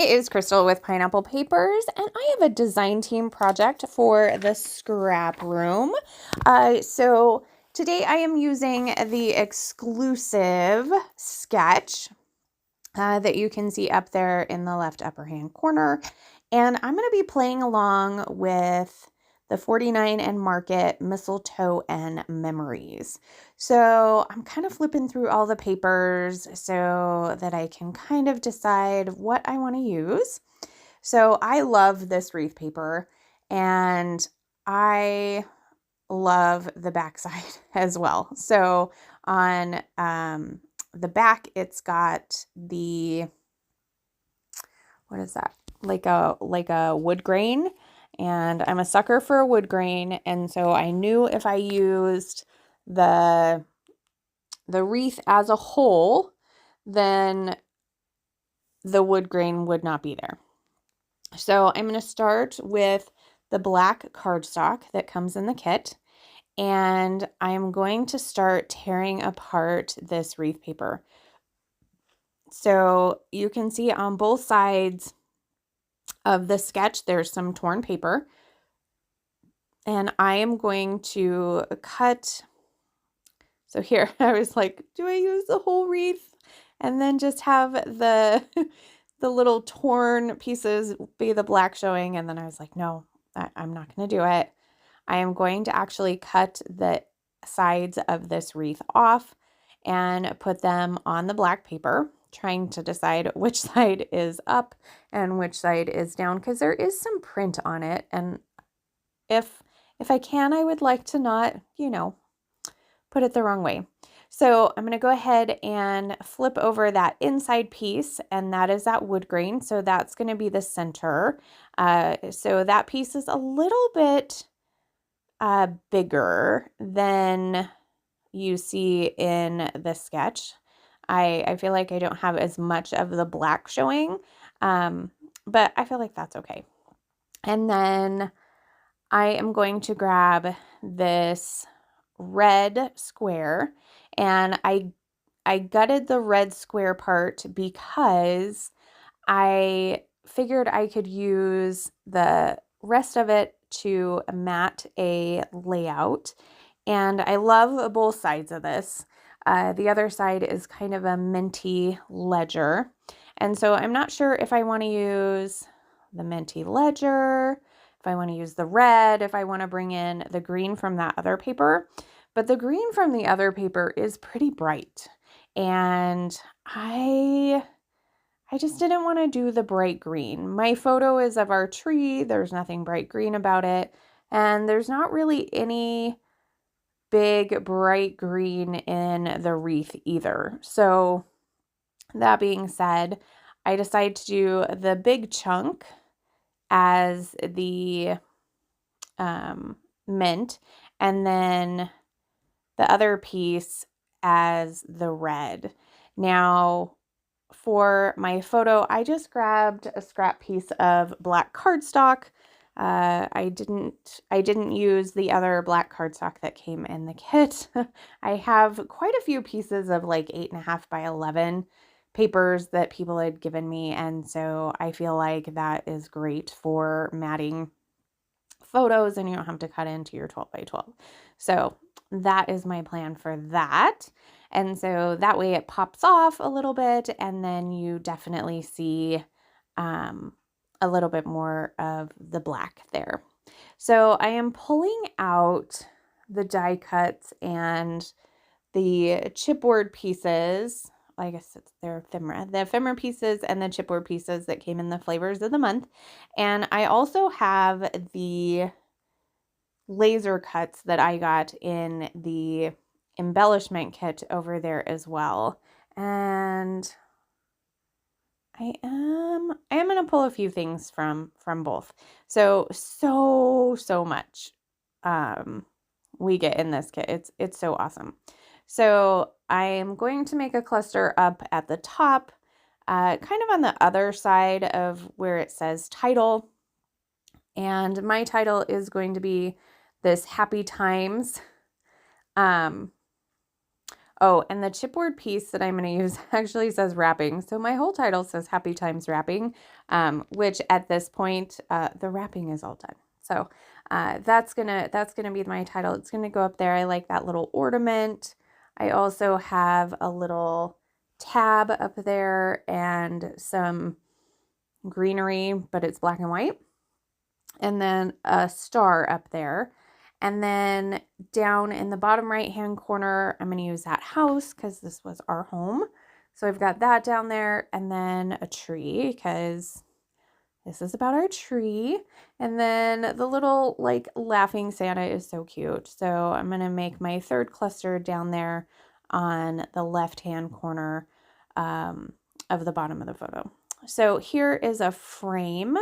It is Crystal with Pineapple Papers, and I have a design team project for the scrap room. So today I am using the exclusive sketch that you can see up there in the left upper hand corner. And I'm going to be playing along with the 49 and Market Mistletoe and Memories. So I'm kind of flipping through all the papers so that I can kind of decide what I want to use. So I love this wreath paper, and I love the backside as well. So on the back, it's got the, what is that? Like a wood grain, and I'm a sucker for a wood grain, and so I knew if I used the wreath as a whole, then the wood grain would not be there. So I'm going to start with the black cardstock that comes in the kit, and I'm going to start tearing apart this wreath paper. So you can see on both sides of the sketch, there's some torn paper, and I am going to cut. So here I was like, do I use the whole wreath and then just have the little torn pieces be the black showing? And then I was like, no, I'm not going to do it. I am going to actually cut the sides of this wreath off and put them on the black paper, trying to decide which side is up and which side is down, because there is some print on it. And if I can, I would like to not, put it the wrong way. So I'm going to go ahead and flip over that inside piece, and that is that wood grain. So that's going to be the center. So that piece is a little bit bigger than you see in the sketch. I feel like I don't have as much of the black showing, but I feel like that's okay. And then I am going to grab this red square, and I gutted the red square part because I figured I could use the rest of it to mat a layout. And I love both sides of this. The other side is kind of a minty ledger. And so I'm not sure if I want to use the minty ledger, if I want to use the red, if I want to bring in the green from that other paper. But the green from the other paper is pretty bright. And I just didn't want to do the bright green. My photo is of our tree. There's nothing bright green about it. And there's not really any big bright green in the wreath either. So that being said, I decided to do the big chunk as the mint, and then the other piece as the red. Now, for my photo, I just grabbed a scrap piece of black cardstock. I didn't use the other black cardstock that came in the kit. I have quite a few pieces of like 8.5 by 11 papers that people had given me, and so I feel like that is great for matting photos, and you don't have to cut into your 12 by 12. So that is my plan for that. And so that way it pops off a little bit, and then you definitely see a little bit more of the black there. So I am pulling out the die cuts and the chipboard pieces. I guess they're ephemera. The ephemera pieces and the chipboard pieces that came in the flavors of the month. And I also have the laser cuts that I got in the embellishment kit over there as well. And I am going to pull a few things from both. So much we get in this kit. It's so awesome. So I am going to make a cluster up at the top, kind of on the other side of where it says title. And my title is going to be this Happy Times Oh, and the chipboard piece that I'm going to use actually says wrapping. So my whole title says Happy Times Wrapping, which at this point, the wrapping is all done. So that's gonna be my title. It's gonna go up there. I like that little ornament. I also have a little tab up there and some greenery, but it's black and white. And then a star up there. And then down in the bottom right-hand corner, I'm going to use that house because this was our home. So I've got that down there, and then a tree because this is about our tree. And then the little like laughing Santa is so cute. So I'm going to make my third cluster down there on the left-hand corner of the bottom of the photo. So here is a frame.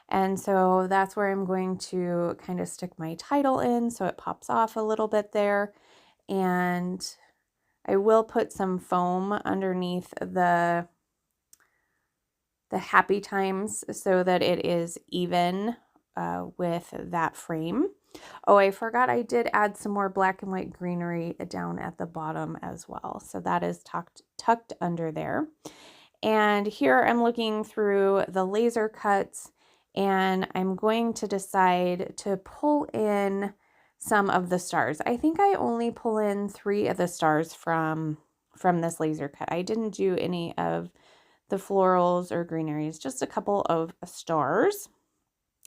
And so that's where I'm going to kind of stick my title in so it pops off a little bit there. And I will put some foam underneath the happy times so that it is even with that frame. Oh, I forgot I did add some more black and white greenery down at the bottom as well. So that is tucked under there. And here I'm looking through the laser cuts, and I'm going to decide to pull in some of the stars. I think I only pull in 3 of the stars from this laser cut. I didn't do any of the florals or greeneries, just a couple of stars.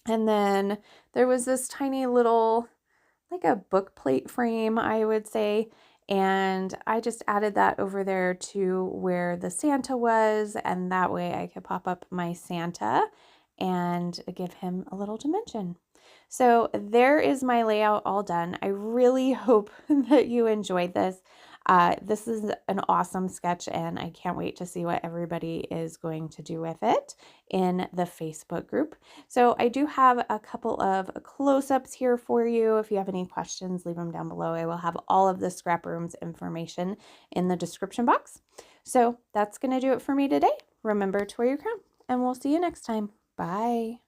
And then there was this tiny little, like a book plate frame, I would say. And I just added that over there to where the Santa was. And that way I could pop up my Santa and give him a little dimension. So there is my layout all done. I really hope that you enjoyed this. This is an awesome sketch, and I can't wait to see what everybody is going to do with it in the Facebook group. So I do have a couple of close-ups here for you. If you have any questions, leave them down below. I will have all of the ScrapRoom's information in the description box. So that's going to do it for me today. Remember to wear your crown, and we'll see you next time. Bye.